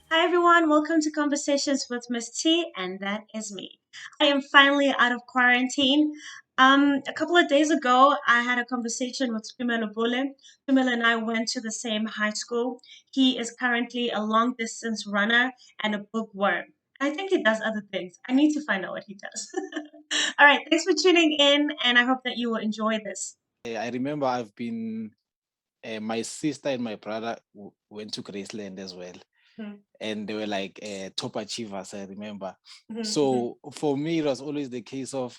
Hi everyone, welcome to Conversations with Miss T, and that is me. I am finally out of quarantine. A couple of days ago, I had a conversation with Tumelo. Tumelo and I went to the same high school. He is currently a long distance runner and a bookworm. I think he does other things. I need to find out what he does. All right, thanks for tuning in, and I hope that you will enjoy this. I remember I've been, my sister and my brother went to Graceland as well. Mhm, And they were like top achievers, I remember. mhm, mhm. So for me, it was always the case of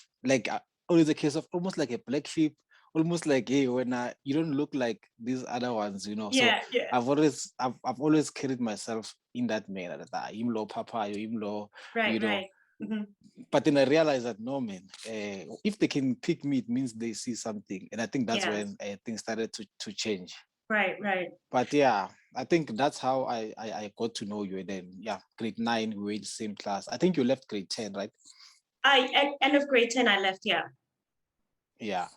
always the case of almost like a black sheep, almost like, hey, when you don't look like these other ones. So Yeah, yeah, I've always carried myself in that manner that I'm low papa, I'm low, right, you know. right. Hmm. But then I realized that no, man, if they can pick me, it means they see something, and I think that's Yeah, when things started to change. right, right. But yeah, I think that's how I got to know you. And then yeah, grade 9 we were in the same class. I think you left grade 10, right? At end of grade 10, I left. Yeah. Yeah.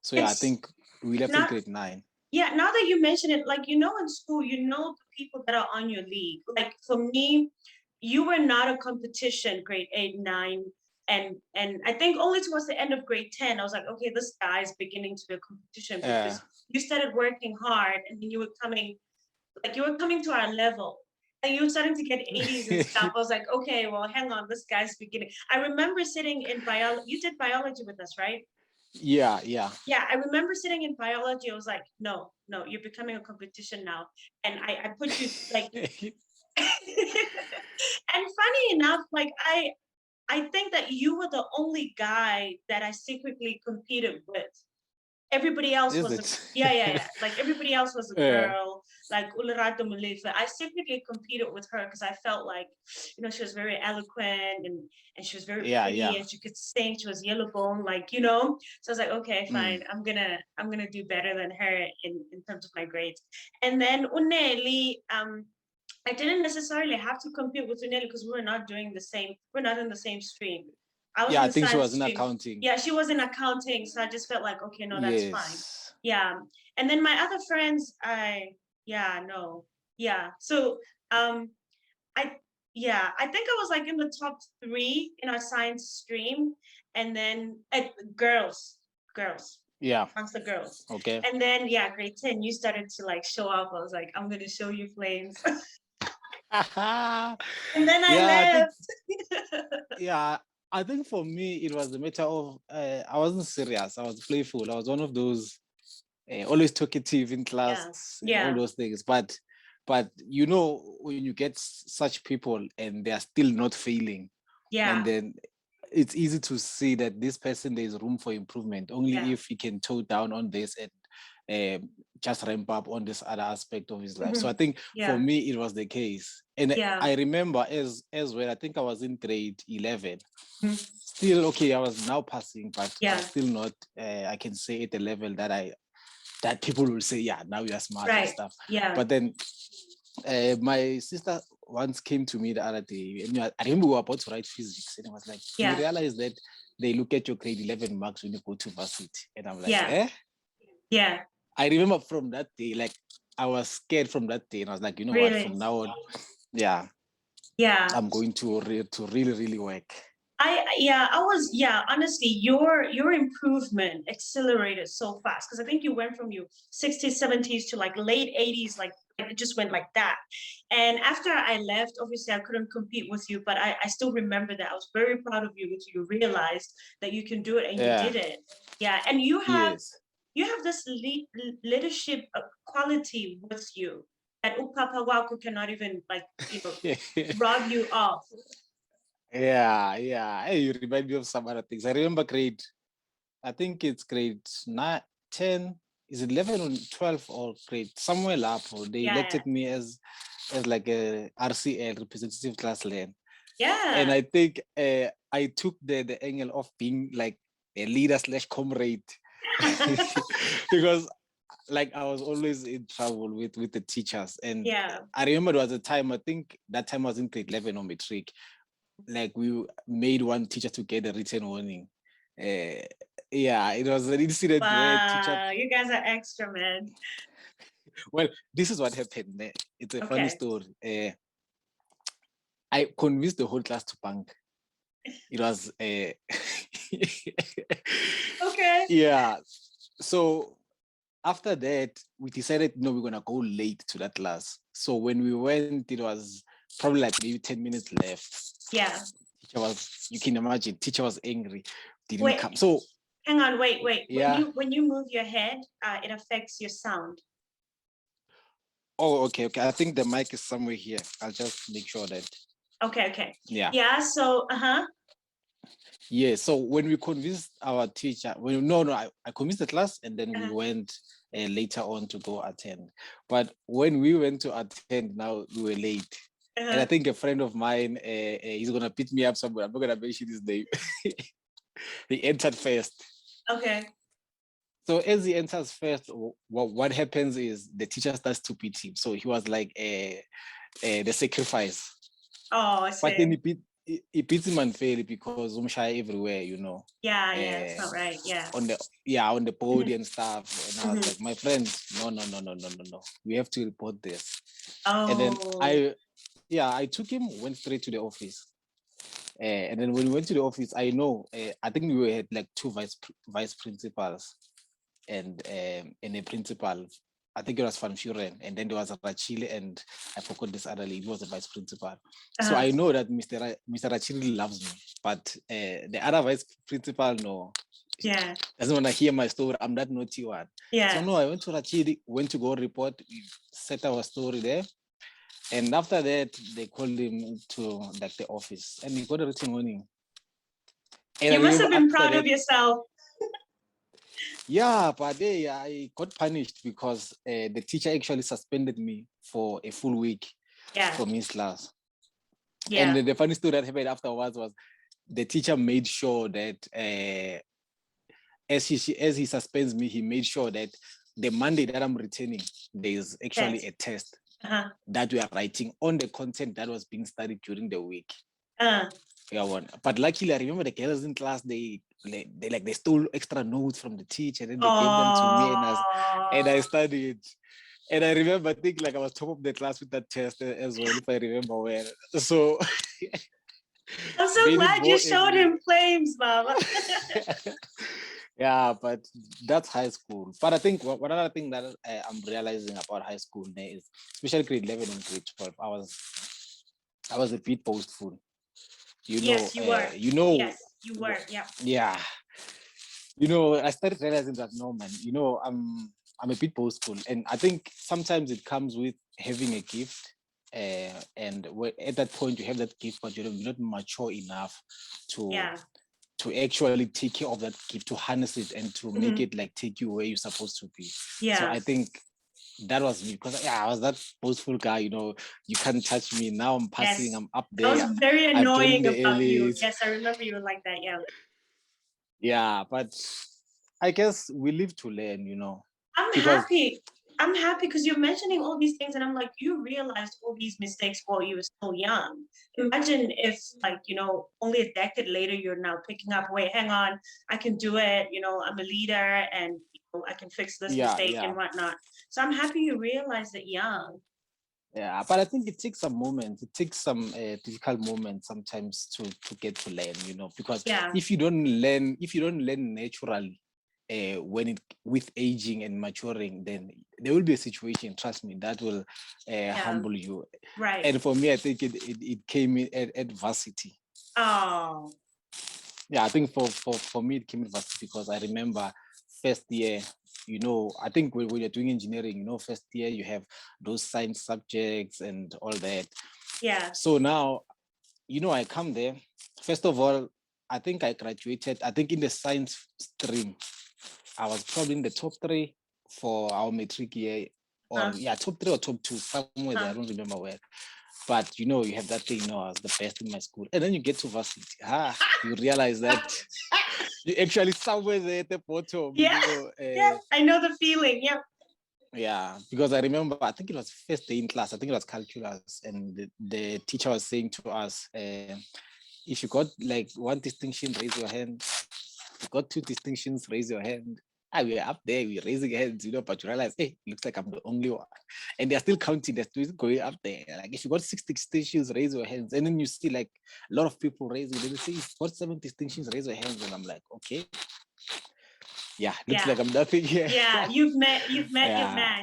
So yeah, I It's think we left in not, grade 9. yeah, now that you mention it, like, in school, the people that are on your league. Like, for me, you were not a competition grade 8, 9. And I think only towards the end of grade 10, I was like, okay, this guy's beginning to be a competition Uh, because you started working hard and then you were coming to our level. And you were starting to get 80s and stuff. I was like, okay, well, hang on, this guy's beginning. I remember sitting in biology. You did biology with us, right? yeah, yeah. Yeah, I remember sitting in biology. I was like, no, no, you're becoming a competition now. And I put you like, and funny enough, like I think that you were the only guy that I secretly competed with. Everybody else Is was a it? yeah, yeah, yeah. Like everybody else was a Yeah. girl, like Ularato Malifa. I secretly competed with her because I felt like, she was very eloquent and she was very Yeah, pretty yeah. and she could sing. She was yellow bone, So I was like, okay, fine. Mm. I'm gonna do better than her in terms of my grades. And then Uneli, I didn't necessarily have to compete with Uneli because we're not in the same stream. I was Yeah, in I the think she science was in stream. accounting. Yeah, she was in accounting, so I just felt like, okay, no, that's fine. Yes. Yeah. And then my other friends, yeah, no. Yeah. So, um, I, yeah, I think I was like in the top three in our science stream. And then girls, Yeah. amongst the girls. Okay. And then, yeah, grade 10, you started to like show off. I was like, I'm going to show you flames. And then I Yeah, I think left. yeah, I think for me it was a matter of I wasn't serious. I was playful. I was one of those always talkative in Yeah. class and all Yeah. those things. But when you get such people and they are still not failing, and Yeah. then it's easy to see that this person there is room for improvement only Yeah. if he can toe down on this and just ramp up on this other aspect of his life. So I Mhm. think for Yeah. me it was the case, and Yeah. I remember as well. I think I was in grade 11. Mhm. Still okay, I was now passing, but Yeah. still not. I can say at the level that people will say, yeah, now you're smart and Right. stuff. Yeah. But then my sister once came to me the other day, and I remember we were about to write physics, and I was like, "Do you Yeah. realize that they look at your grade 11 marks when you go to varsity?" And I'm like, Yeah. "Eh?" Yeah. I remember from that day, like I was scared from that day, and I was like, "You know what? Really. From now on, yeah, Yeah. I'm going to really really work." Yeah, honestly, your improvement accelerated so fast because I think you went from your 60s, 70s to like late 80s, like it just went like that. And after I left, obviously I couldn't compete with you, but I still remember that. I was very proud of you because you realized that you can do it and you Yeah. did it. Yeah, and Yes. you have this leadership quality with you that Upapa Wako cannot even rob you of. Yeah, yeah. Hey, you remind me of some other things. I remember I think it's grade 9, 10, is it 11 or 12 or grade somewhere up. They Yeah, elected me as like a RCL representative class land. And yeah. I think I took the angle of being like a leader slash comrade because like I was always in trouble with the teachers. And Yeah. I remember there was a time, I think that time I was in grade 11 on matric, like we made one teacher to get a written warning. Uh, yeah, it was an incident where teacher. Wow, you guys are extra, man. Well, this is what happened. It's a funny Okay. story. I convinced the whole class to bunk. It was Okay. yeah. So after that, we decided no, we're gonna go late to that class. So when we went, it was probably like maybe 10 minutes left. Yeah. Teacher was, you can imagine, teacher was angry, didn't Wait, come. So hang on, wait. yeah. When you move your head, it affects your sound. Oh, okay. I think the mic is somewhere here. I'll just make sure that. Okay. Yeah. Yeah, so Yeah. So when we convinced our teacher, I convinced the class and then we went later on to go attend. But when we went to attend, now we were late. And I think a friend of mine, he's gonna pick me up somewhere. I'm not gonna mention his name. He entered first. Okay. So as he enters first, what happens is the teacher starts to beat him. So he was like the sacrifice. Oh, I But then see. he beats him unfairly because shy everywhere, Yeah, it's not right. Yeah. on the body and stuff. And I was like, my friend, no. We have to report this. And then Oh. I took him, went straight to the office. And then when we went to the office, I think we had like two vice principals and a principal. I think it was Van Furen, and then there was Rachili, and I forgot this other lady. He was the vice principal. So I know that Mr. Rachili loves me, but the other vice principal, no, doesn't want to hear my story. I'm that naughty one. Yeah. So no, I went to Rachili, went to go report, we set our story there. And after that, they called him to like the office, and he got a written warning. And you must have been proud of yourself. Yeah, but I got punished because the teacher actually suspended me for a full week from his class. Yeah. And the funny story that happened afterwards was the teacher made sure that as he suspends me, he made sure that the Monday that I'm returning, there's actually a test that we are writing on the content that was being studied during the week. But luckily, I remember the girls in class, they stole extra notes from the teacher and then they gave them to me and I studied. And I remember, I think I was top of the class with that test as well, if I remember well. So I'm so glad you showed him flames, Mama. Yeah, but that's high school. But I think one other thing that I'm realizing about high school now is, especially grade 11 and grade 12, I was a bit boastful. Yes, you were. Yes, you were. Yeah. I started realizing that no, man, I'm a bit boastful, and I think sometimes it comes with having a gift, and at that point you have that gift, but you're not mature enough to actually take care of that gift, to harness it, and to make it take you where you're supposed to be. So I think that was me, because I was that boastful guy. You can't touch me. Now I'm passing. I'm up there. That was very annoying about you. Yes, I remember you were like that. Yeah, but I guess we live to learn. I'm happy because you're mentioning all these things, and I'm like, you realized all these mistakes while you were so young. Imagine if, only a decade later, you're now picking up, wait, hang on, I can do it. I'm a leader, and I can fix this mistake and whatnot. So I'm happy you realized it young. Yeah, but I think it takes some moments. It takes some difficult moments sometimes to get to learn, because if you don't learn naturally, with aging and maturing, then there will be a situation, trust me, that will humble you. Right. And for me, I think it came in at varsity. Oh. Yeah, I think for me it came at varsity, because I remember first year, I think when you're doing engineering, first year you have those science subjects and all that. Yeah. So now, I come there. First of all, I think I graduated. I think in the science stream, I was probably in the top 3 for our matric year, or top 3 or top 2, somewhere there. I don't remember where. But you have that thing, I was the best in my school. And then you get to varsity, you realize that you're actually somewhere there at the bottom. Yeah, I know the feeling. Yeah, because I remember, I think it was first day in class, I think it was calculus, and the teacher was saying to us, if you got 1 distinction, raise your hand. If you got 2 distinctions, raise your hand. we're up there, we're raising hands, but you realize, hey, looks like I'm the only one. And they're still counting, they're still going up there. Like, if you got 6 distinctions, raise your hands. And then you see like a lot of people raising, they say, if you got 7 distinctions, raise your hands. And I'm like, okay. Yeah, looks like I'm nothing here. Yeah, you've met. Yeah.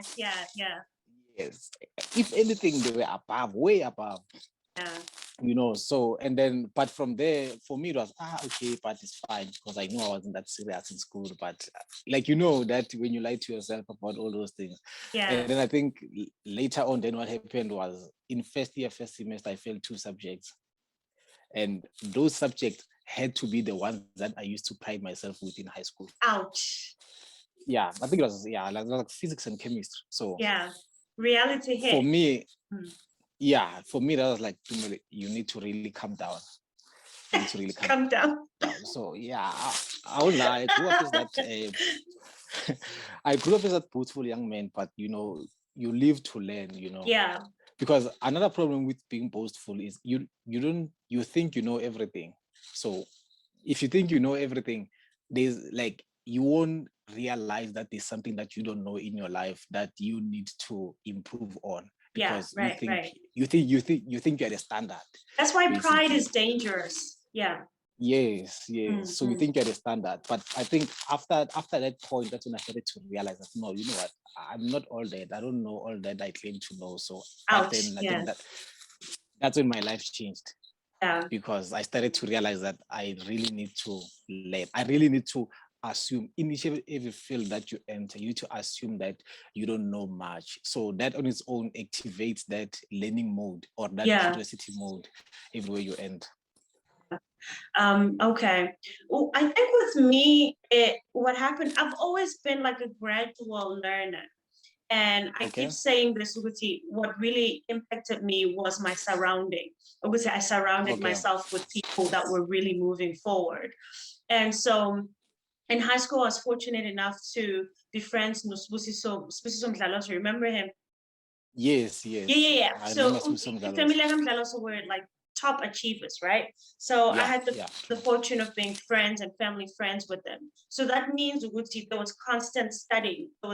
Yes. If anything, they were above, way above. Yeah. So, and then, but from there, for me, it was, okay, but it's fine, because I knew I wasn't that serious in school. But like, that when you lie to yourself about all those things. Yeah. And then I think later on, then what happened was in first semester, I failed 2 subjects. And those subjects had to be the ones that I used to pride myself with in high school. Ouch. Yeah, I think it was, like physics and chemistry. So yeah, reality hit. For me, that was like, you need to really calm down. You need to really calm down. So yeah, I won't lie. I grew up as that. I grew up as a beautiful young man, but you live to learn. Yeah. Because another problem with being boastful is you think you know everything. So if you think you know everything, there's like, you won't realize that there's something that you don't know in your life that you need to improve on, because you think you're the standard. That's why pride is dangerous. Yeah. Yes. So you think you're the standard, but I think after that point, that's when I started to realize that, no, you know what, I'm not all that. I don't know all that I claim to know. So then I think that's when my life changed. Yeah. Because I started to realize that I really need to learn. I really need to assume in every field that you enter, you need to assume that you don't know much. So that on its own activates that learning mode or that curiosity mode everywhere you enter. Okay. Well, I think with me, what happened, I've always been like a gradual learner. And I keep saying this, Uguti, what really impacted me was my surrounding. Uguti, I surrounded myself with people that were really moving forward. And so in high school, I was fortunate enough to be friends with Spusiso Mdlaloso. Remember him? Yes. Yeah. So family Mdlaloso were like top achievers, right? So I had the fortune of being friends and family friends with them. So that means there was constant studying. I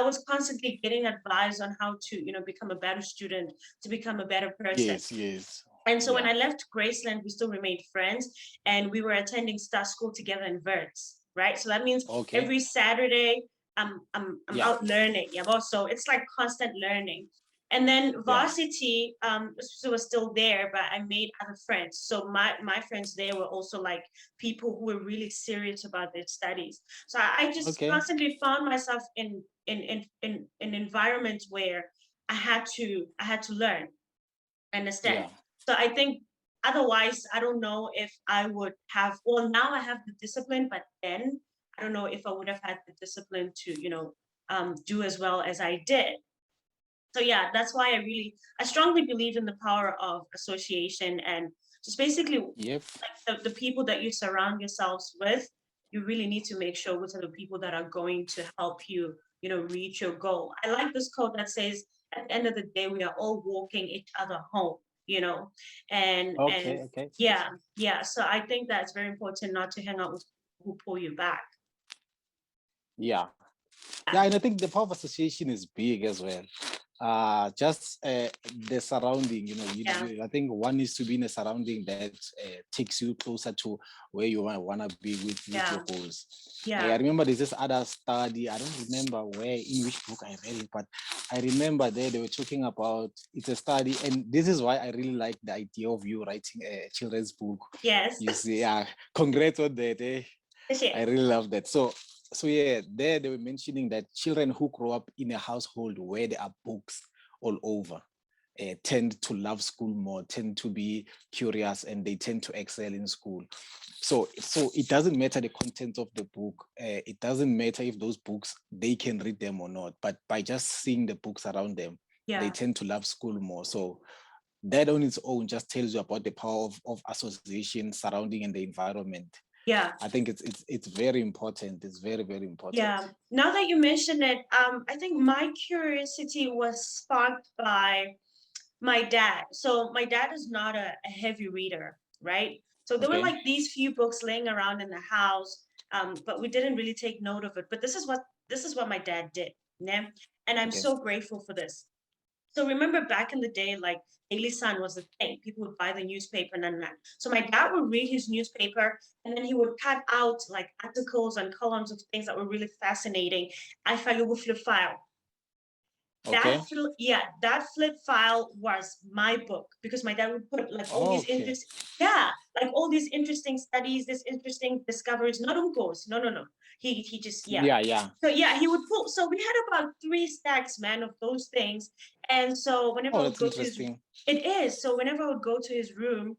was constantly getting advice on how to, become a better student, to become a better person. Yes. And so when I left Graceland, we still remained friends, and we were attending Star School together in Verts, right? So that means every Saturday I'm out learning. Yeah, so it's like constant learning. And then varsity was still there, but I made other friends. So my friends there were also like people who were really serious about their studies. So I just constantly found myself in environments where I had to learn, understand. So I think otherwise, I don't know if I would have, well, now I have the discipline, but then I don't know if I would have had the discipline to, do as well as I did. So yeah, that's why I strongly believe in the power of association, and just basically like the people that you surround yourselves with, you really need to make sure which are the people that are going to help you, reach your goal. I like this quote that says, at the end of the day, we are all walking each other home, and yeah. So I think that's very important, not to hang out with people who pull you back. Yeah, and I think the power of association is big as well. Just the surrounding, I think one needs to be in a surrounding that takes you closer to where you want to be with your goals. I remember there's this other study, I don't remember in which book I read it, but I remember they were talking about, it's a study, and this is why I really like the idea of you writing a children's book. Yes. You see, congrats on that. I really love that. So yeah, they were mentioning that children who grow up in a household where there are books all over tend to love school more, tend to be curious, and they tend to excel in school. So it doesn't matter the content of the book. It doesn't matter if those books, they can read them or not, but by just seeing the books around them, they tend to love school more. So that on its own just tells you about the power of association, surrounding, and the environment. Yeah, I think it's very important. It's very, very important. Yeah. Now that you mention it, I think my curiosity was sparked by my dad. So my dad is not a heavy reader, right? So there were like these few books laying around in the house. but we didn't really take note of it. But this is what my dad did, yeah? And I'm so grateful for this. So remember back in the day, like Daily Sun was the thing. People would buy the newspaper and that. So my dad would read his newspaper and then he would cut out like articles and columns of things that were really fascinating. I flip file. Okay. That flip file was my book because my dad would put like all these like all these interesting studies, this interesting discoveries, not Ugos. No. He just Yeah. So he would pull. So we had about 3 stacks, man, of those things. And so whenever I would that's go to interesting. it is. So whenever I would go to his room,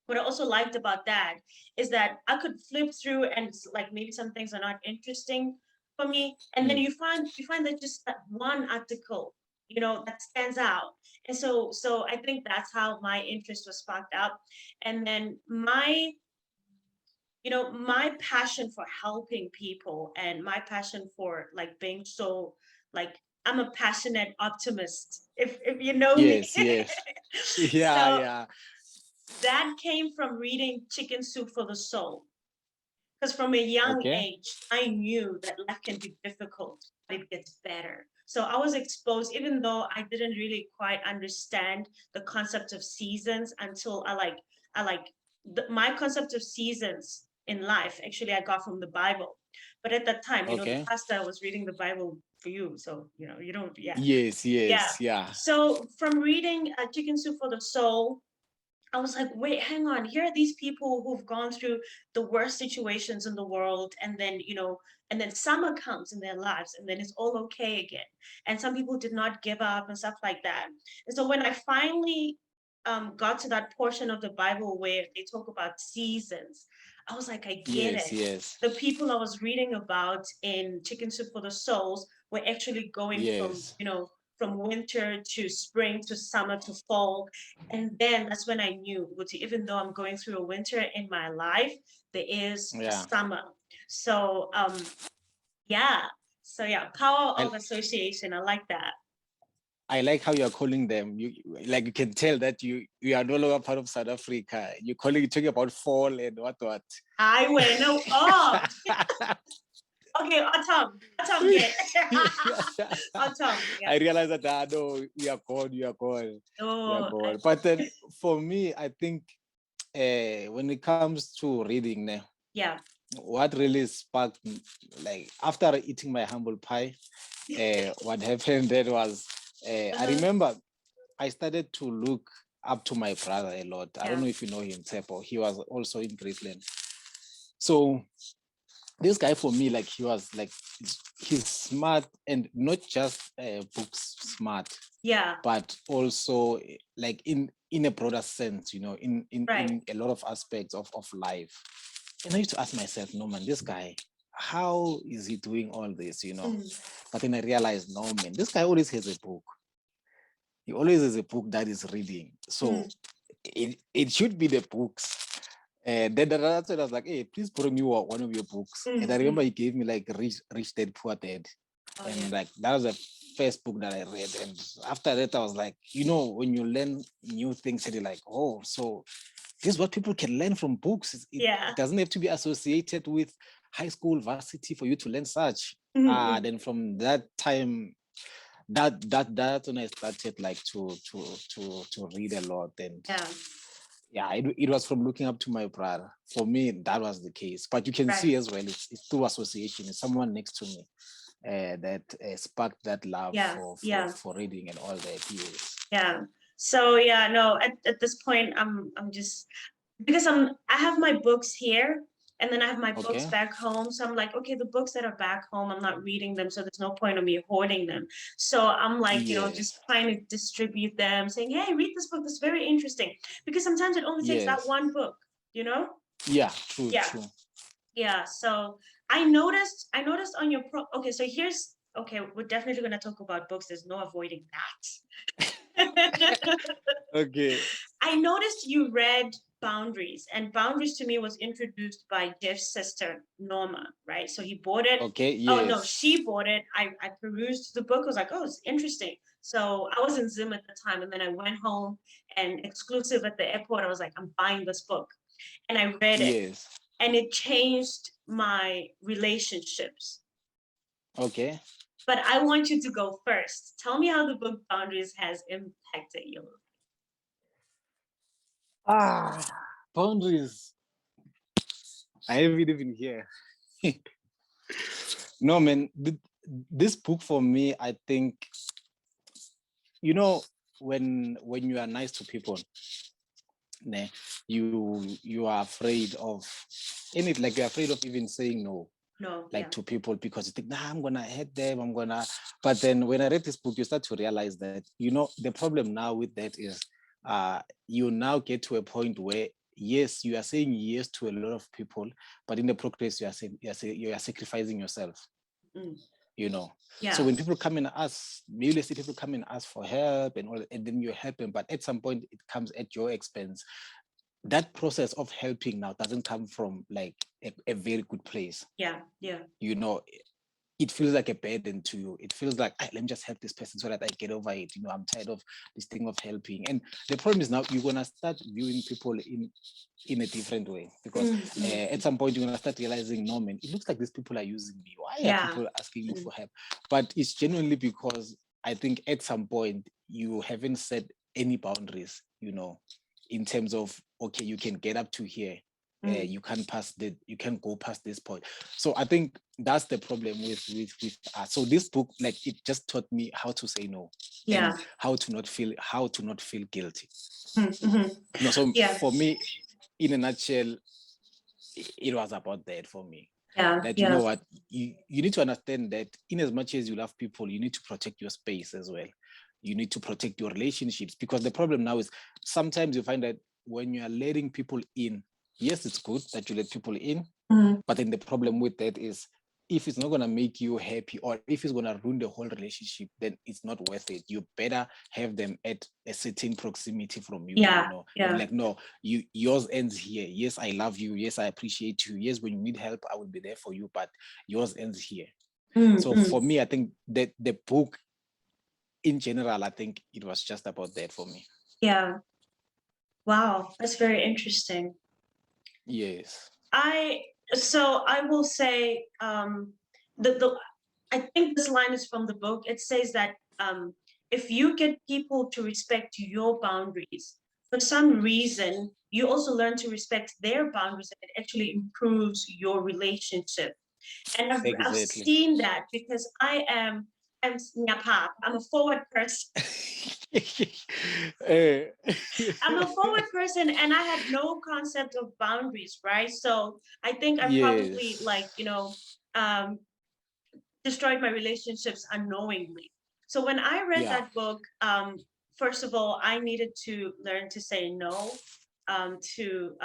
what I also liked about that is that I could flip through and like maybe some things are not interesting for me, and then you find that just that one article, that stands out. And so I think that's how my interest was sparked up. And then my passion for helping people and my passion for like being so like I'm a passionate optimist, if you know me. Yes. Yeah. That came from reading Chicken Soup for the Soul. Because from a young age, I knew that life can be difficult, but it gets better. So I was exposed, even though I didn't really quite understand the concept of seasons until my concept of seasons in life. Actually, I got from the Bible. But at that time, the pastor was reading the Bible for you. So, you don't, Yes. Yeah. So from reading Chicken Soup for the Soul, I was like, wait, hang on. Here are these people who've gone through the worst situations in the world, and then, and then summer comes in their lives, and then it's all okay again. And some people did not give up and stuff like that. And so when I finally got to that portion of the Bible where they talk about seasons, I was like, I get it. Yes. The people I was reading about in Chicken Soup for the Souls were actually going from winter to spring to summer to fall. And then that's when I knew, even though I'm going through a winter in my life, there is a summer. So power of association. I like that. I like how you're calling them. You can tell that you are no longer part of South Africa. You're talking about fall and what. I went off. Okay, autumn, yeah. Autumn, yeah. I realized that no, we are gone. Oh, but then for me, I think when it comes to reading now, what really sparked, like after eating my humble pie, what happened then was I remember I started to look up to my brother a lot. I don't know if you know him, Tsepo. He was also in Graceland. So this guy, for me, like he was like, he's smart, and not just books smart, but also like in a broader sense, in a lot of aspects of life. And I used to ask myself, no man, this guy, how is he doing all this, But then I realized, no man, this guy always has a book. He always has a book that is reading. So it should be the books. And then that's when I was like, hey, please borrow me one of your books. And I remember he gave me like Rich Dad Poor Dad. Like that was the first book that I read. And after that, I was like, when you learn new things, and you're like, oh, so this is what people can learn from books. It doesn't have to be associated with high school, varsity for you to learn such. Then from that time, that's when I started like to read a lot. And it was from looking up to my brother. For me, that was the case. But you can see as well, it's through association. It's someone next to me that sparked that love for reading and all that. Yes. Yeah. So at this point, I'm just, because I have my books here, and then I have my books back home. So I'm like, okay, the books that are back home, I'm not reading them, so there's no point of me hoarding them. So I'm like, just trying to distribute them, saying, hey, read this book. This is very interesting. Because sometimes it only takes that one book, Yeah, true. Yeah. So I noticed on your so we're definitely going to talk about books. There's no avoiding that. Okay. I noticed you read Boundaries, and Boundaries to me was introduced by Jeff's sister, Norma, right? So he bought it. Okay, yes. Oh, no, she bought it. I perused the book. I was like, oh, it's interesting. So I was in Zim at the time, and then I went home, and exclusive at the airport, I was like, I'm buying this book. And I read it. And it changed my relationships. Okay. But I want you to go first. Tell me how the book Boundaries has impacted you. Boundaries. I haven't even here. No, man. This book for me, I think, you know, when you are nice to people, you are afraid of like you're afraid of even saying no. To people, because you think, nah, I'm gonna hurt them, but then when I read this book, you start to realize that, the problem now with that is you now get to a point where, yes, you are saying yes to a lot of people, but in the progress you are sacrificing yourself. So when people come and ask, maybe let's say people come and ask for help and all, and then you help them, but at some point it comes at your expense. That process of helping now doesn't come from like a very good place. It feels like a burden to you. It feels like, let me just help this person so that I get over it. I'm tired of this thing of helping. And the problem is now you're gonna start viewing people in a different way, because at some point you're gonna start realizing, no, man, it looks like these people are using me. Why are people asking me for help? But it's genuinely because I think at some point you haven't set any boundaries, in terms of, okay, you can get up to here. You can't go past this point. So I think that's the problem with us. So this book, like, it just taught me how to say no, and how to not feel guilty. So for me, in a nutshell, it was about that for me. You know what, you need to understand that in as much as you love people, you need to protect your space as well. You need to protect your relationships, because the problem now is sometimes you find that when you are letting people in, yes, it's good that you let people in, but then the problem with that is, if it's not going to make you happy, or if it's going to ruin the whole relationship, then it's not worth it. You better have them at a certain proximity from you. Like, no, yours ends here. Yes, I love you. Yes, I appreciate you. Yes, when you need help, I will be there for you, but yours ends here. So for me, I think that the book in general, I think it was just about that for me. Wow, that's very interesting. Yes. I will say, I think this line is from the book. It says that if you get people to respect your boundaries, for some reason, you also learn to respect their boundaries, and it actually improves your relationship. And I've seen that, because I'm a forward person. I'm a forward person, and I had no concept of boundaries, right? So I think I probably destroyed my relationships unknowingly. So when I read that book, first of all, I needed to learn to say no to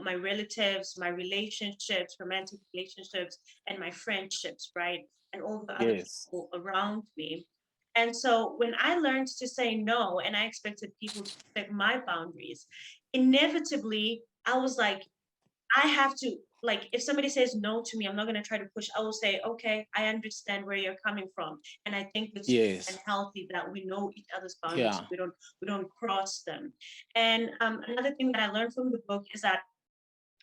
my relatives, my relationships, romantic relationships, and my friendships, right? And all the other people around me. And so when I learned to say no, and I expected people to respect my boundaries, inevitably I was like, I have to, like, if somebody says no to me, I'm not going to try to push. I will say, okay, I understand where you're coming from. And I think it's and healthy that we know each other's boundaries. We don't cross them. And another thing that I learned from the book is that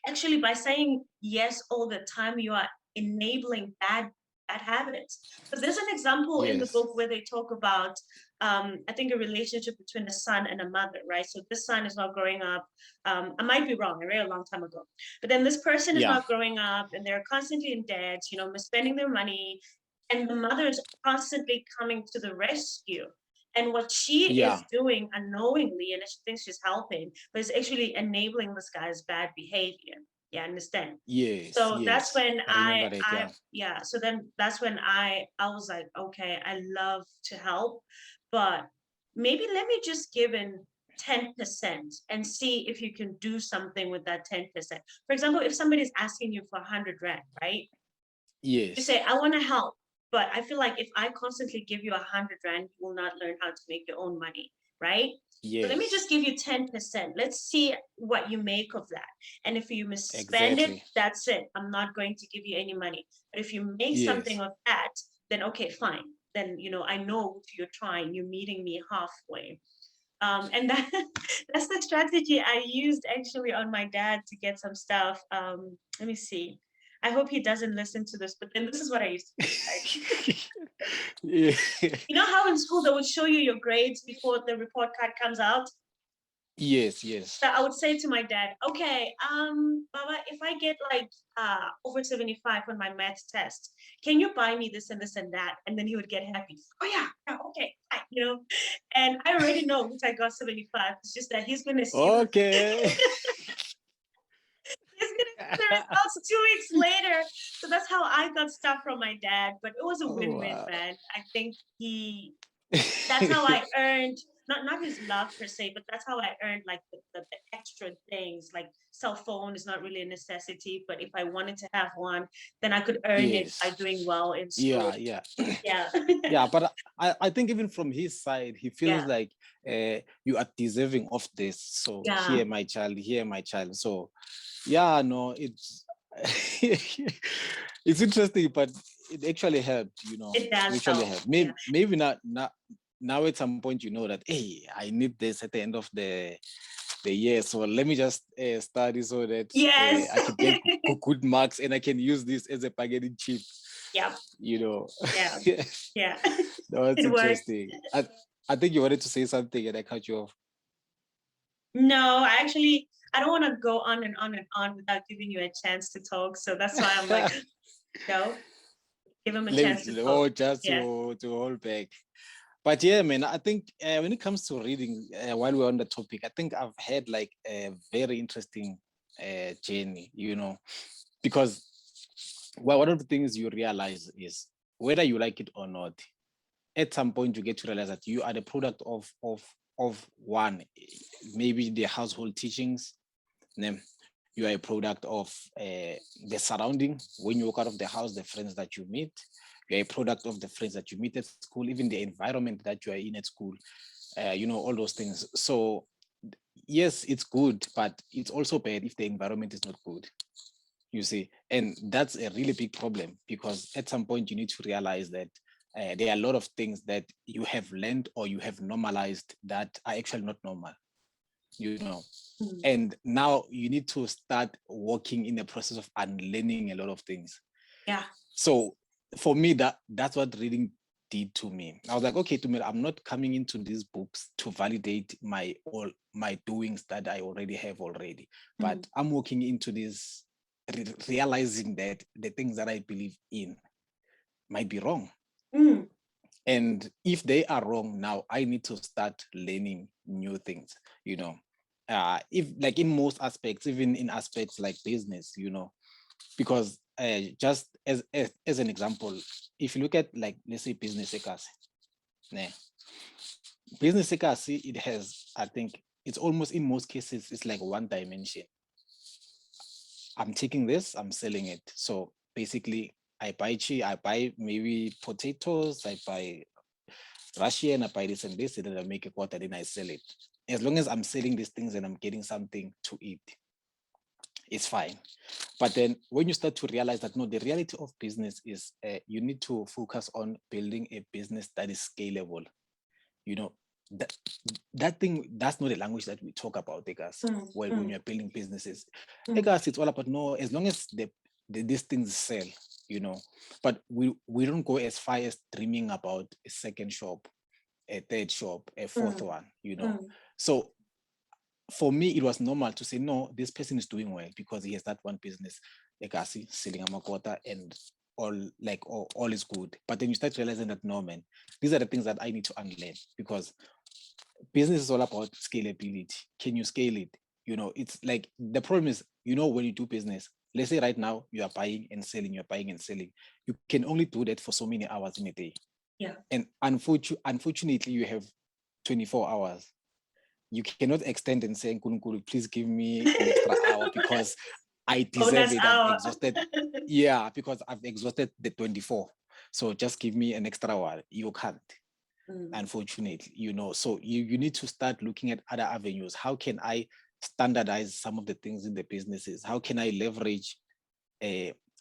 actually by saying yes all the time, you are enabling bad habits. Because there's an example in the book where they talk about, I think, a relationship between a son and a mother, right? So this son is not growing up. I might be wrong. I read a long time ago. But then this person is not growing up, and they're constantly in debt, misspending their money. And the mother is constantly coming to the rescue. And what she is doing unknowingly, and she thinks she's helping, but it's actually enabling this guy's bad behavior. Yeah, understand? So that's when so then that's when I was like, okay, I love to help, but maybe let me just give in 10% and see if you can do something with that 10%. For example, if somebody's asking you for 100 rand, right? You say, I want to help, but I feel like if I constantly give you 100 rand, you will not learn how to make your own money, right? So let me just give you 10%. Let's see what you make of that. And if you misspend it, that's it. I'm not going to give you any money. But if you make something of that, then okay, fine. Then, I know you're trying, you're meeting me halfway. And that's the strategy I used actually on my dad to get some stuff. Let me see. I hope he doesn't listen to this, but then this is what I used to do. Yeah. You know how in school they would show you your grades before the report card comes out? Yes. So I would say to my dad, okay, Baba, if I get like over 75 on my math test, can you buy me this and this and that? And then he would get happy. Oh yeah, okay, fine, you know. And I already know that I got 75. It's just that he's gonna see Okay. he's gonna see the results 2 weeks later. So that's how I got stuff from my dad. But it was a win-win, Wow. man. I think that's how I earned not his love per se, but that's how I earned like the extra things. Like cell phone is not really a necessity, but if I wanted to have one, then I could earn it by Yes. doing well in school. Yeah. Yeah. Yeah, but I think even from his side, he feels Yeah. like you are deserving of this. So Yeah. here, my child, here, my child. So yeah, no, it's it's interesting, but it actually helped, you know. It does It actually help. helped. Yeah. Maybe not now at some point you know that hey, I need this at the end of the year. So let me just study so that Yes. I can get good marks and I can use this as a bargaining chip. Yeah. You know. Yeah. Yeah. No, it's It works. interesting. I think you wanted to say something and I cut you off. No, I don't want to go on and on and on without giving you a chance to talk. So that's why I'm like, no, give him a chance to talk. Just Yeah. to hold back. But yeah, man, I think when it comes to reading, while we're on the topic, I think I've had like a very interesting journey, you know, because well, one of the things you realize is whether you like it or not, at some point you get to realize that you are the product of one, maybe the household teachings. Then you are a product of the surrounding. When you walk out of the house, the friends that you meet. You're a product of the friends that you meet at school, even the environment that you are in at school. You know, all those things. So yes, it's good, but it's also bad if the environment is not good. You see, and that's a really big problem because at some point you need to realize that there are a lot of things that you have learned or you have normalized that are actually not normal, you know. And now you need to start working in the process of unlearning a lot of things. Yeah. So for me, that's what reading did to me. I was like, okay, Tumelo, I'm not coming into these books to validate all my doings that I already have already, but I'm walking into this realizing that the things that I believe in might be wrong. And if they are wrong now, I need to start learning new things, you know. If like in most aspects, even in aspects like business, you know, because just as an example, if you look at like let's say business ekasi, business ekasi, it has, I think it's almost in most cases it's like one dimension. I'm taking this, I'm selling it. So basically I buy maybe potatoes, I buy Russian, I buy this and this, and then I make a quarter, then I sell it. As long as I'm selling these things and I'm getting something to eat, it's fine. But then when you start to realize that no, the reality of business is you need to focus on building a business that is scalable. You know, that thing, that's not the language that we talk about, guys. When you're building businesses, guys, it's all about no, as long as these things sell, you know. But we don't go as far as dreaming about a second shop, a third shop, a fourth one, you know. So for me, it was normal to say, no, this person is doing well because he has that one business, like I see, selling a makota and all is good. But then you start realizing that, no, man, these are the things that I need to unlearn because business is all about scalability. Can you scale it? You know, it's like the problem is, you know, when you do business, let's say right now you are buying and selling, you're buying and selling. You can only do that for so many hours in a day. Yeah. And unfortunately, you have 24 hours. You cannot extend and say, Nkulunkulu, please give me an extra hour because I deserve it. I'm exhausted. Yeah, because I've exhausted the 24. So just give me an extra hour. You can't, unfortunately, you know. So you need to start looking at other avenues. How can I standardize some of the things in the businesses? How can I leverage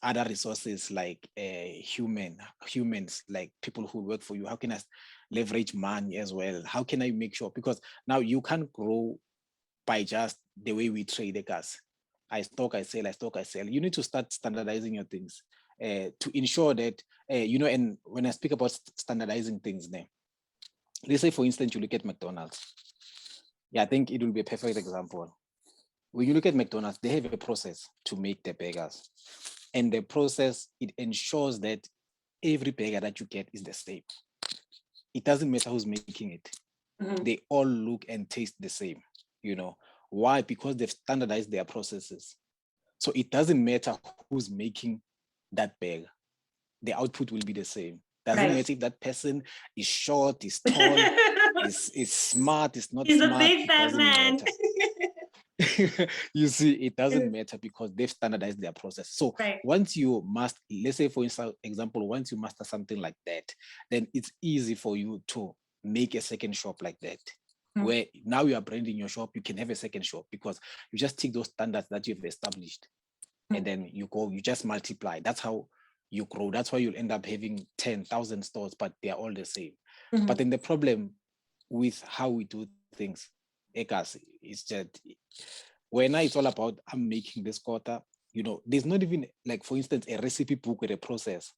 other resources like humans, like people who work for you? How can I leverage money as well? How can I make sure? Because now you can't grow by just the way we trade the gas. I stock, I sell, I stock, I sell. You need to start standardizing your things to ensure that, and when I speak about standardizing things now, let's say, for instance, you look at McDonald's. Yeah, I think it will be a perfect example. When you look at McDonald's, they have a process to make the burgers. And the process, it ensures that every burger that you get is the same. It doesn't matter who's making it. They all look and taste the same. Why? Because they've standardized their processes. So it doesn't matter who's making that burger. The output will be the same. Doesn't matter if that person is short, is tall, is smart, is not He's smart. A big fat man. You see, it doesn't matter because they've standardized their process. So once you let's say, for example, once you master something like that, then it's easy for you to make a second shop like that. Where now you are branding your shop, you can have a second shop because you just take those standards that you've established and then you just multiply. That's how you grow. That's why you'll end up having 10,000 stores, but they're all the same. But then the problem with how we do things, Ekas, is that when it's all about, I'm making this quarter, there's not even, like, for instance, a recipe book with a process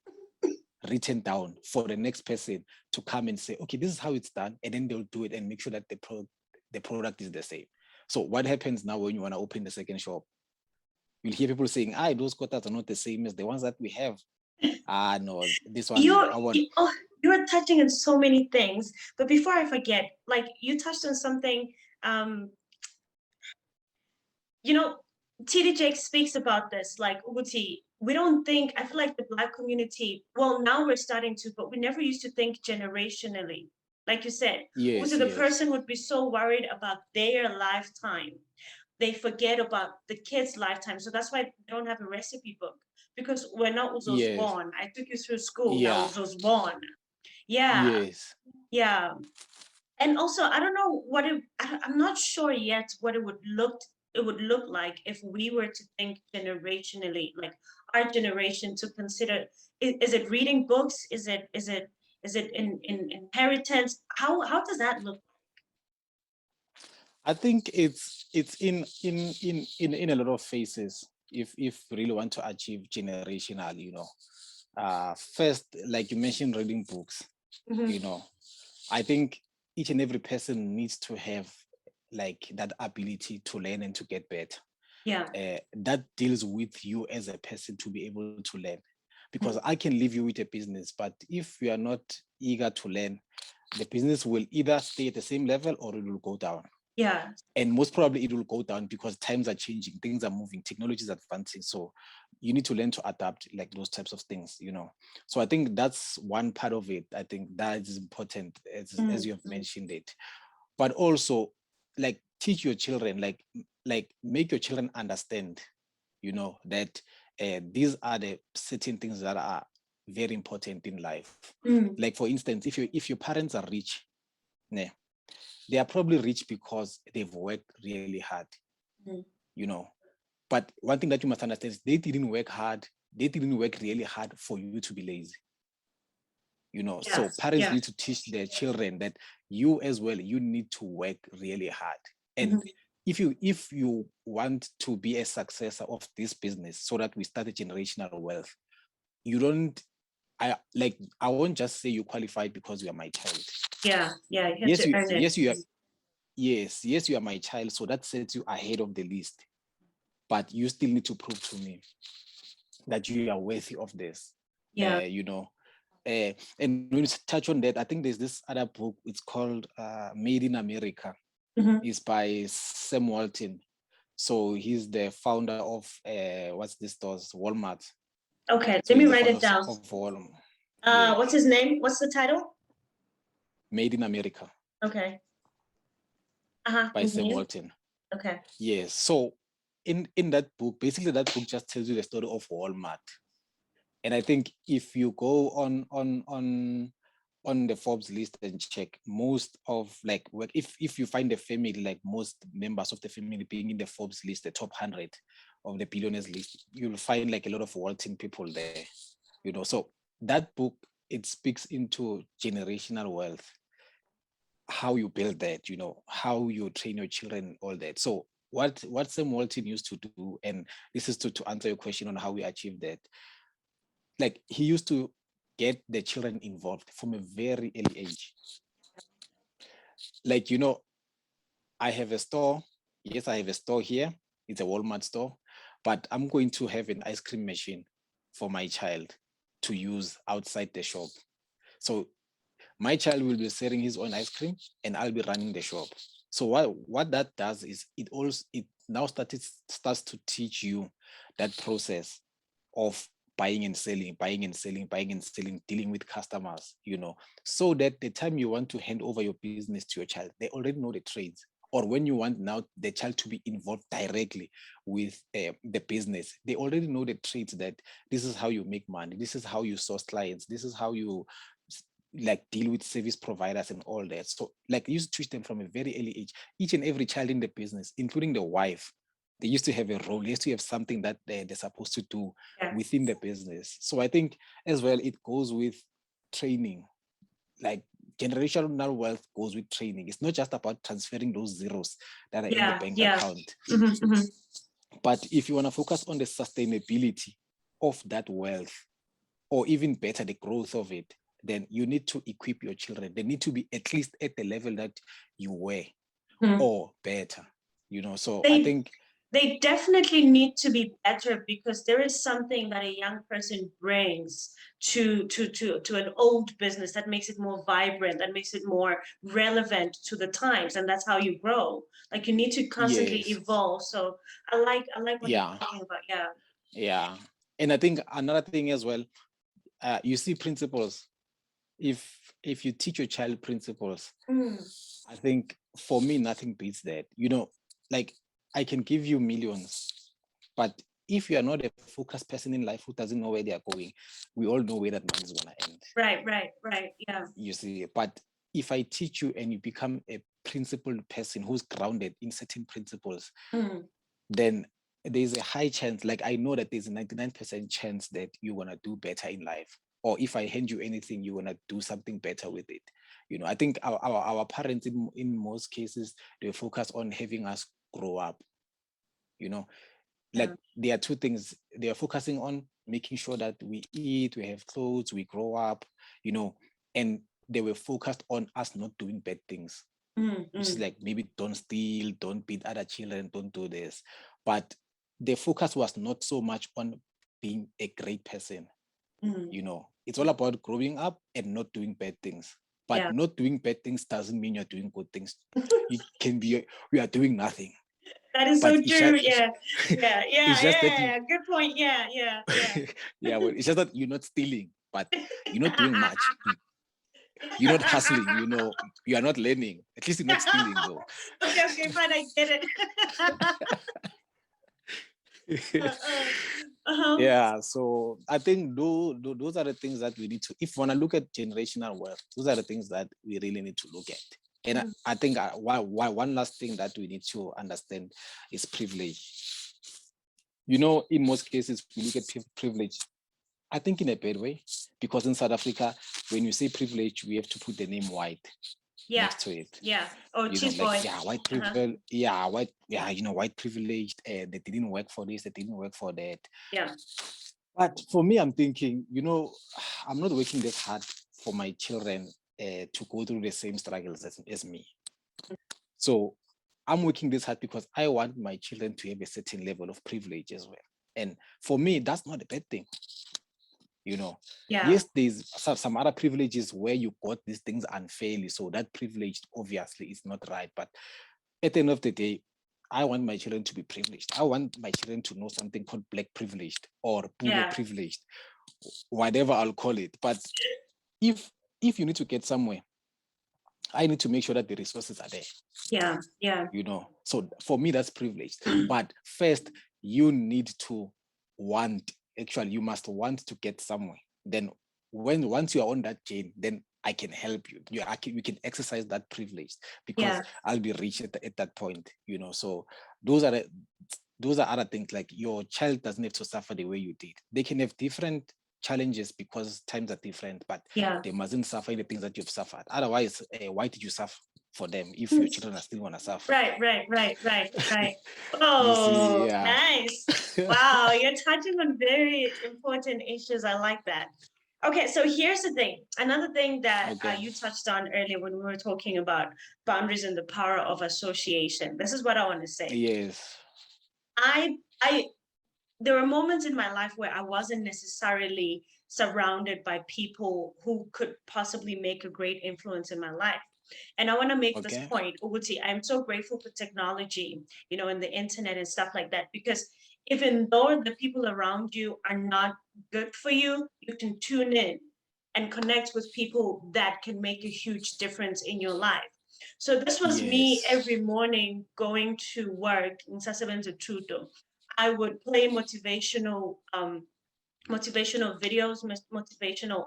written down for the next person to come and say, okay, this is how it's done. And then they'll do it and make sure that the product is the same. So what happens now when you want to open the second shop? You'll hear people saying, those quotas are not the same as the ones that we have. No, this one. You're touching on so many things. But before I forget, like, you touched on something, TD Jake speaks about this, like, Uguti, we don't think, I feel like the Black community, well, now we're starting to, but we never used to think generationally. Like you said, the person would be so worried about their lifetime. They forget about the kids' lifetime. So that's why they don't have a recipe book. Because when I was born, I took you through school. I was born. Yeah. Yes. Yeah. And also, I don't know I'm not sure yet what it would look like if we were to think generationally, like our generation, to consider, is it reading books? Is it in inheritance? How does that look? I think it's in a lot of phases. If we really want to achieve generational, first, like you mentioned, reading books. I think each and every person needs to have like that ability to learn and to get better. That deals with you as a person to be able to learn, because I can leave you with a business, but if you are not eager to learn, the business will either stay at the same level or it will go down. And most probably it will go down because times are changing, things are moving, technology is advancing. So you need to learn to adapt, like those types of things, So I think that's one part of it. I think that is important, as you have mentioned it. But also, like, teach your children, like make your children understand, that these are the certain things that are very important in life. Like, for instance, if your parents are rich, they are probably rich because they've worked really hard, But one thing that you must understand is they didn't work hard. They didn't work really hard for you to be lazy. So parents need to teach their children that you as well, you need to work really hard. And if you want to be a successor of this business so that we start a generational wealth, I won't just say you qualified because you are my child. Yes, you are my child, so that sets you ahead of the list. But you still need to prove to me that you are worthy of this. And when you touch on that, I think there's this other book. It's called Made in America. It's by Sam Walton. So he's the founder of what's this stores? Walmart. Okay, so let me write it down. What's his name? What's the title? Made in America. Okay. By Sam Walton. Okay. Yes. So in that book, basically that book just tells you the story of Walmart. And I think if you go on the Forbes list and check, most of like work, if you find a family, like most members of the family being in the Forbes list, the top 100 of the billionaires list, you'll find like a lot of Walton people there. So that book, it speaks into generational wealth, how you build that, how you train your children, all that. So what Sam Walton used to do, and this is to answer your question on how we achieve that. Like, he used to get the children involved from a very early age. Like, I have a store. Yes, I have a store here. It's a Walmart store, but I'm going to have an ice cream machine for my child to use outside the shop. So my child will be selling his own ice cream and I'll be running the shop. So what that does is it now starts to teach you that process of buying and selling, dealing with customers, so that the time you want to hand over your business to your child, they already know the trades. Or when you want now the child to be involved directly with the business, they already know the trades, that this is how you make money, this is how you source clients, this is how you like deal with service providers and all that. So like, you used to teach them from a very early age. Each and every child in the business, including the wife, they used to have a role. They used to have something that they're supposed to do within the business. So I think as well, it goes with training. Like, generational wealth goes with training. It's not just about transferring those zeros that are in the bank account. But if you want to focus on the sustainability of that wealth, or even better, the growth of it, then you need to equip your children. They need to be at least at the level that you were, or better. So I think they definitely need to be better, because there is something that a young person brings to an old business that makes it more vibrant, that makes it more relevant to the times, and that's how you grow. Like, you need to constantly evolve. So I like what you're talking about. Yeah. And I think another thing as well, you see principles. If you teach your child principles, I think for me, nothing beats that. Like, I can give you millions, but if you are not a focused person in life who doesn't know where they are going, we all know where that money is going to end. Right. Yeah. You see, but if I teach you and you become a principled person who's grounded in certain principles, then there's a high chance, like I know that there's a 99% chance that you're going to do better in life. Or if I hand you anything, you're going to do something better with it. I think our parents in most cases, they focus on having us grow up. Like, there are two things. They are focusing on making sure that we eat, we have clothes, we grow up, and they were focused on us not doing bad things. Which is like, maybe don't steal, don't beat other children, don't do this. But the focus was not so much on being a great person. It's all about growing up and not doing bad things. But not doing bad things doesn't mean you're doing good things. We are doing nothing. That is so true. Yeah. Good point. Yeah. Yeah, well, it's just that you're not stealing, but you're not doing much. You're not hustling, you are not learning. At least you're not stealing, though. Okay, fine, I get it. Yeah, so I think those are the things that we need to, if we want to look at generational wealth, those are the things that we really need to look at. And I think one last thing that we need to understand is privilege. In most cases, we look at privilege, I think, in a bad way, because in South Africa, when you say privilege, we have to put the name white next to it. Yeah. Oh, cheese boy. White privilege. Yeah, white. Yeah, white privileged. They didn't work for this. They didn't work for that. Yeah. But for me, I'm thinking, I'm not working this hard for my children to go through the same struggles as me. So I'm working this hard because I want my children to have a certain level of privilege as well. And for me, that's not a bad thing. Yes, there's some other privileges where you got these things unfairly. So that privilege obviously is not right. But at the end of the day, I want my children to be privileged. I want my children to know something called black privileged or Pule privileged, whatever I'll call it. But if you need to get somewhere, I need to make sure that the resources are there. Yeah. So for me, that's privileged. But first, you need to you must want to get somewhere. Then once you are on that chain, then I can help you. We can exercise that privilege because I'll be rich at that point. So those are other things. Like, your child doesn't have to suffer the way you did. They can have different challenges because times are different, but they mustn't suffer the things that you've suffered. Otherwise, why did you suffer? for them if your children are still going to suffer. Right. Oh, see, yeah. Nice. Wow, you're touching on very important issues. I like that. Okay, so here's the thing. Another thing that you touched on earlier when we were talking about boundaries and the power of association. This is what I want to say. Yes. I there were moments in my life where I wasn't necessarily surrounded by people who could possibly make a great influence in my life. And I want to make this point, Uguti, I'm so grateful for technology, and the internet and stuff like that, because even though the people around you are not good for you, you can tune in and connect with people that can make a huge difference in your life. So this was me every morning going to work in Sasebenza Trudo. I would play motivational videos, motivational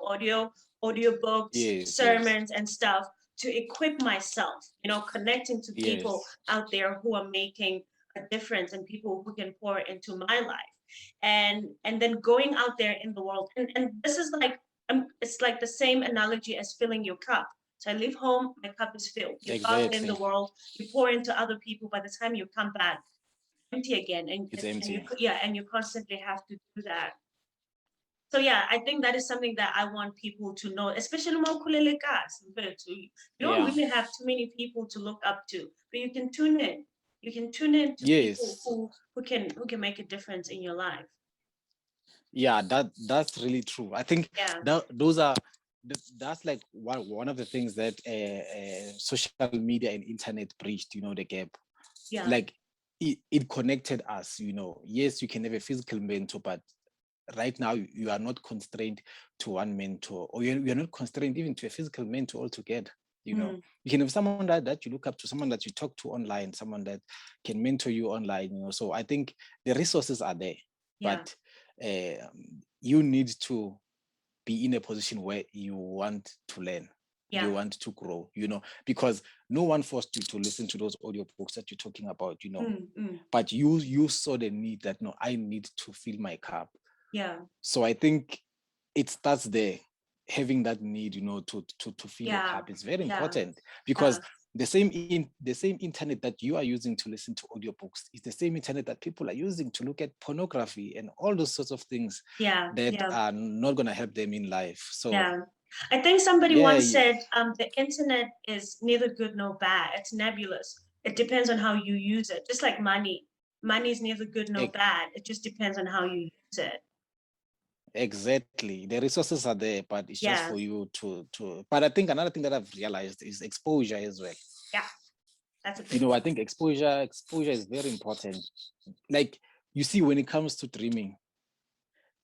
audiobooks, sermons, and stuff to equip myself, connecting to people out there who are making a difference and people who can pour into my life. And then going out there in the world. And this is like, it's like the same analogy as filling your cup. So I leave home, my cup is filled. You go out in the world, you pour into other people. By the time you come back, empty again, and you constantly have to do that. So yeah, I think that is something that I want people to know, especially you don't really have too many people to look up to, but you can tune in. You can tune in to people who can make a difference in your life. Yeah, that's really true. I think that's like one of the things that social media and internet bridged, the gap. Yeah. Like it connected us, Yes, you can have a physical mentor, but right now you are not constrained to one mentor, or you're not constrained even to a physical mentor altogether. You can have someone that you look up to, someone that you talk to online, someone that can mentor you online. So I think the resources are there, but you need to be in a position where you want to learn. You want to grow, because no one forced you to listen to those audio books that you're talking about, but you saw the need that, no, I need to fill my cup. So I think it starts there, having that need, to fill your cup is very important, because the same internet that you are using to listen to audiobooks is the same internet that people are using to look at pornography and all those sorts of things that are not going to help them in life. So I think somebody once said the internet is neither good nor bad. It's nebulous. It depends on how you use it. Just like money. Money is neither good nor bad. It just depends on how you use it. Exactly. The resources are there, but it's just for you to but I think another thing that I've realized is exposure as well. Yeah. That's a big I think exposure is very important. Like, you see, when it comes to dreaming,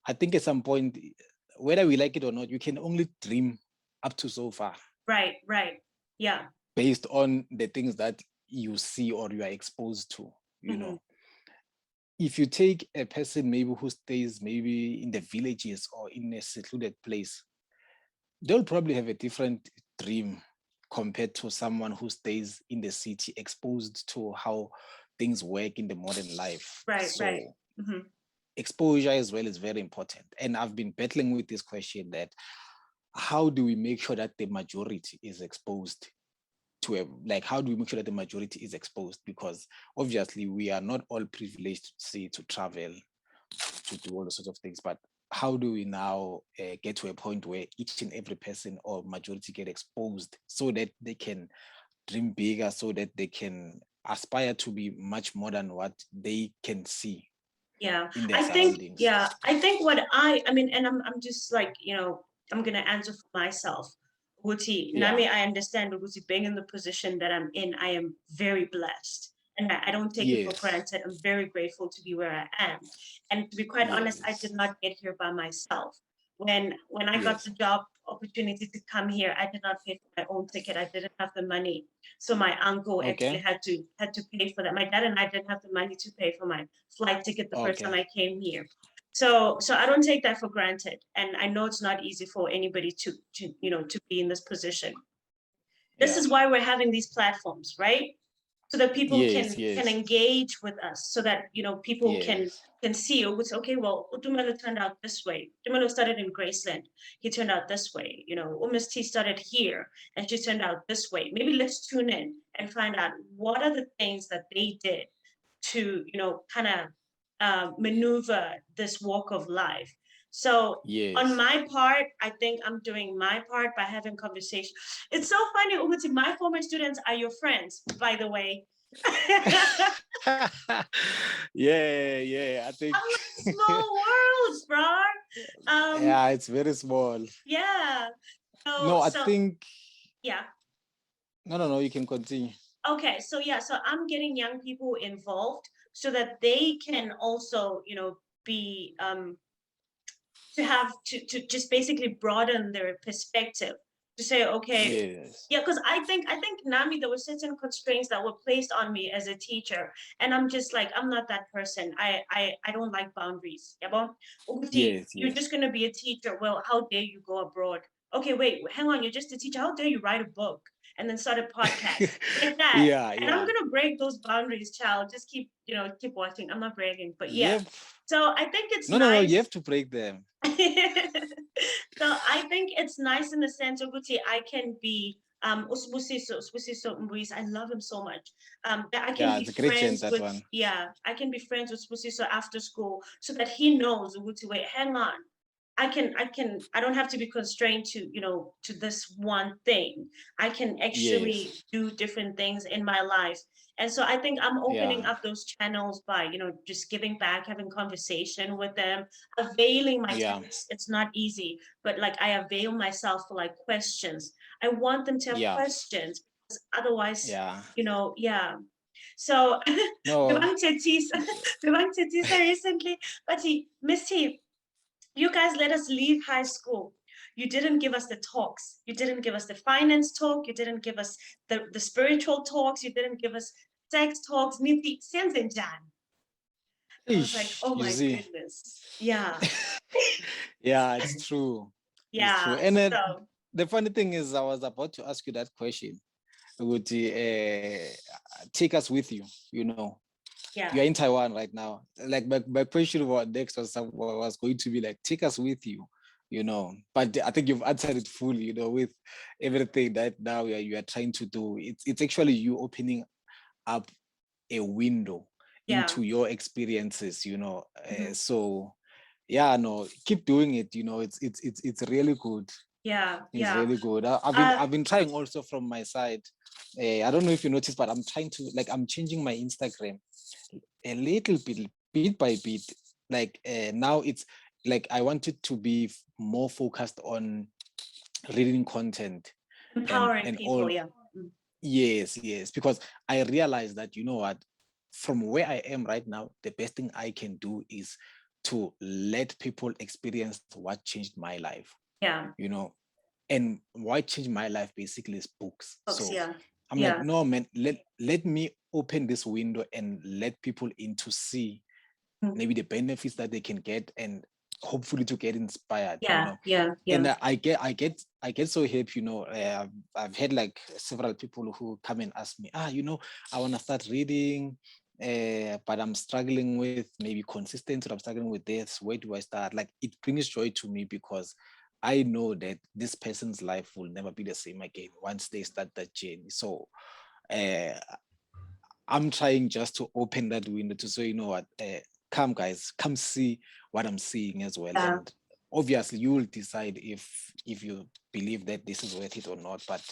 I think at some point, whether we like it or not, you can only dream up to so far. Right. Yeah. Based on the things that you see or you are exposed to, know. If you take a person maybe who stays maybe in the villages or in a secluded place, they'll probably have a different dream compared to someone who stays in the city, exposed to how things work in the modern life. Right. Exposure as well is very important. And I've been battling with this question that how do we make sure that the majority is exposed to how do we make sure that the majority is exposed? Because obviously we are not all privileged, say, to travel, to do all those sorts of things, but how do we now get to a point where each and every person or majority get exposed so that they can dream bigger, so that they can aspire to be much more than what they can see in their surroundings? I think what I mean, and I'm just like, I'm going to answer for myself. Nami, I understand being in the position that I'm in, I am very blessed. And I don't take it for granted. I'm very grateful to be where I am. And to be quite honest, I did not get here by myself. When I got the job opportunity to come here, I did not pay for my own ticket. I didn't have the money. So my uncle actually had to pay for that. My dad and I didn't have the money to pay for my flight ticket the first time I came here. So I don't take that for granted. And I know it's not easy for anybody to be in this position. This is why we're having these platforms, right? so that people can engage with us, so that people can see, oh, it's okay, well, Tumelo turned out this way. Tumelo started in Graceland, he turned out this way. Miss T started here and she turned out this way. Maybe let's tune in and find out what are the things that they did to kind of maneuver this walk of life. So on my part, I think I'm doing my part by having conversation. It's so funny, Uguti, my former students are your friends, by the way. Yeah, I think small world, bro. Yeah, it's very small. Yeah. I think yeah. No, you can continue. Okay, so I'm getting young people involved so that they can also, be to have to just basically broaden their perspective, to say, okay, because I think Nami, there were certain constraints that were placed on me as a teacher, and I'm just like, I'm not that person. I don't like boundaries. You're just gonna be a teacher. Well, how dare you go abroad? Okay, wait, hang on, you're just a teacher. How dare you write a book and then start a podcast like that? And I'm gonna break those boundaries, child. Just keep watching. I'm not bragging, but yeah. So I think it's nice. No, you have to break them. So I think it's nice in the sense of I can be Usbusiso Mbuis. I love him so much. I can be friends with I can be friends with Usbusiso after school so that he knows wait, hang on. I don't have to be constrained to to this one thing. I can actually do different things in my life. And so I think I'm opening up those channels by just giving back, having conversation with them, availing my time. It's not easy, but like I avail myself for like questions. I want them to have questions, because otherwise so Bebang Tetisa recently, but Miss T, you guys let us leave high school. You didn't give us the talks. You didn't give us the finance talk. You didn't give us the spiritual talks. You didn't give us sex talks. I was like, oh my goodness. Yeah. Yeah, it's true. Yeah. It's true. And then the funny thing is, I was about to ask you that question. Would take us with you, Yeah. You're in Taiwan right now. Like my question was next was going to be like, take us with you, But I think you've answered it fully, with everything that now you are trying to do. It's actually you opening up a window into your experiences, So keep doing it. It's really good. It's really good. I've been trying also from my side. I don't know if you noticed, but I'm trying to I'm changing my Instagram a little bit by bit. Like now it's like I wanted to be more focused on reading content, empowering people. Yes, because I realized that what, from where I am right now, the best thing I can do is to let people experience what changed my life. And what changed my life basically is books. I'm like, no man, let me open this window and let people in to see maybe the benefits that they can get, and hopefully to get inspired. And I get so happy. I've had like several people who come and ask me, I want to start reading, but I'm struggling with maybe consistency, or I'm struggling with this. Where do I start? Like, it brings joy to me, because I know that this person's life will never be the same again once they start that journey. So I'm trying just to open that window to say, what, come guys, come see what I'm seeing as well. And obviously you will decide if you believe that this is worth it or not. But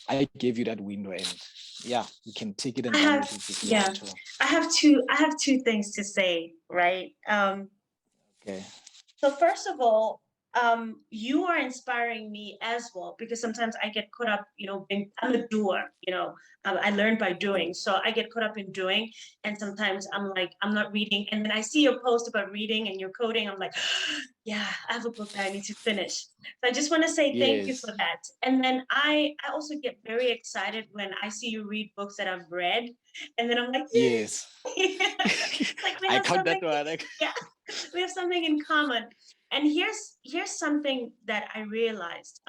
I gave you that window, and you can take it and run with it if you want to. I have two things to say, right? Okay. So first of all, you are inspiring me as well, because sometimes I get caught up, I'm a doer, I learned by doing. So I get caught up in doing. And sometimes I'm like, I'm not reading. And then I see your post about reading and your coding. I'm like, yeah, I have a book that I need to finish. So I just want to say thank you for that. And then I also get very excited when I see you read books that I've read. And then I'm like, yes. Like, we have something, we have something in common. And here's something that I realized.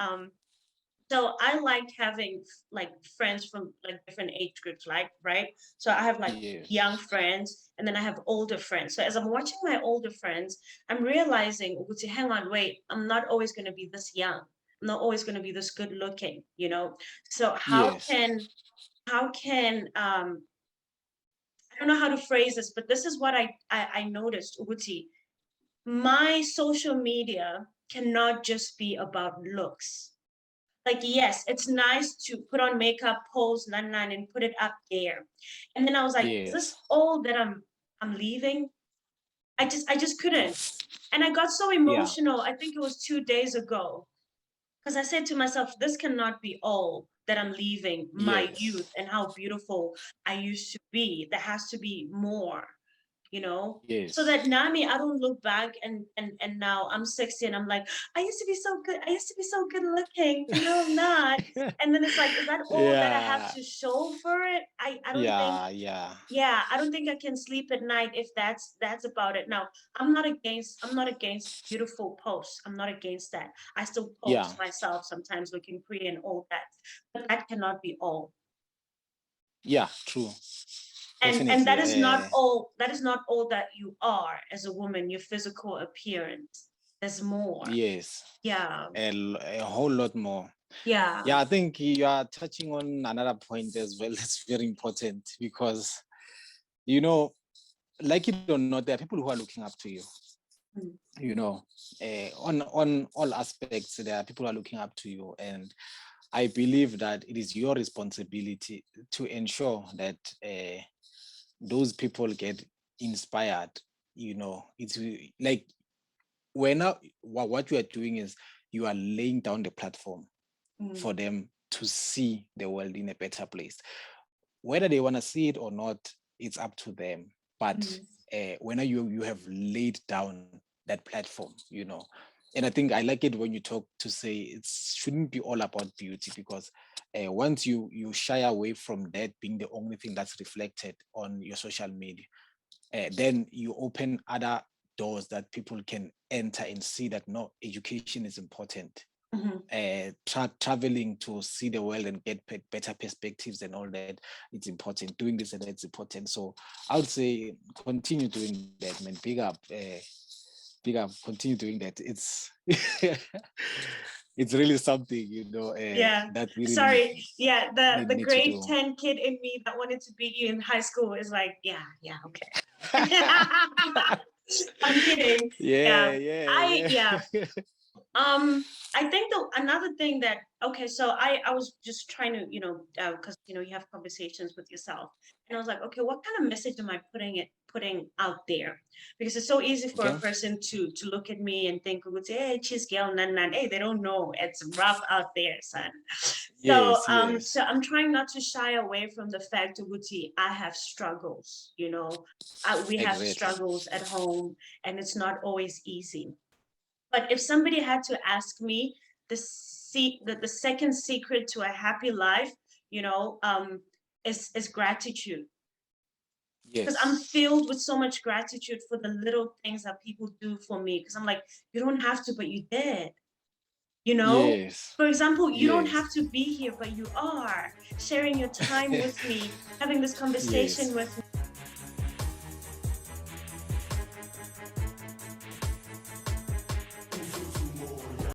So I like having like friends from like different age groups, like right. So I have like young friends and then I have older friends. So as I'm watching my older friends, I'm realizing, hang on, wait, I'm not always going to be this young. I'm not always going to be this good looking, you know. So how can I don't know how to phrase this, but this is what I noticed, Uguti. My social media cannot just be about looks. Like, yes, it's nice to put on makeup, pose, and put it up there. And then I was like, is this all that I'm leaving? I just couldn't. And I got so emotional. I think it was 2 days ago. Because I said to myself, this cannot be all that I'm leaving my youth and how beautiful I used to be. There has to be more, you know? So that Nami, I don't look back and now I'm 60 and I'm like, I used to be so good. I used to be so good looking. No, I'm not. And then it's like, is that all that I have to show for it? I don't think I don't think I can sleep at night if that's about it. Now, I'm not against beautiful posts. I'm not against that. I still post myself sometimes looking pretty and all that. But that cannot be all. Yeah, true. And that is not all that you are as a woman, your physical appearance. There's more. Yeah. A whole lot more. Yeah. I think you are touching on another point as well. That's very important because, you know, like it or not, there are people who are looking up to you. You know, on all aspects, there are people who are looking up to you, and I believe that it is your responsibility to ensure that those people get inspired. You know, it's like what you are doing is you are laying down the platform for them to see the world in a better place. Whether they want to see it or not, it's up to them. But when you have laid down that platform, you know, and I think I like it when you talk to say it shouldn't be all about beauty, because once you shy away from that being the only thing that's reflected on your social media, then you open other doors that people can enter and see that no, education is important. Traveling to see the world and get better perspectives and all that, it's important. Doing this and that's important. So I would say continue doing that, man. Big up, continue doing that. It's it's really something, you know. That we Sorry. Yeah, the need grade 10 kid in me that wanted to beat you in high school is like, okay. I'm kidding. I think another thing that, okay, so I was just trying to, because you have conversations with yourself, and I was like, okay, what kind of message am I putting out there? Because it's so easy for a person to look at me and think, hey, cheese girl, nan, hey, they don't know, it's rough out there, son. So so I'm trying not to shy away from the fact, Uguti, I have struggles, we have struggles at home, and it's not always easy. But if somebody had to ask me the second secret to a happy life, is gratitude. Because I'm filled with so much gratitude for the little things that people do for me. Because I'm like, you don't have to, but you did. For example, you don't have to be here, but you are sharing your time with me, having this conversation with me.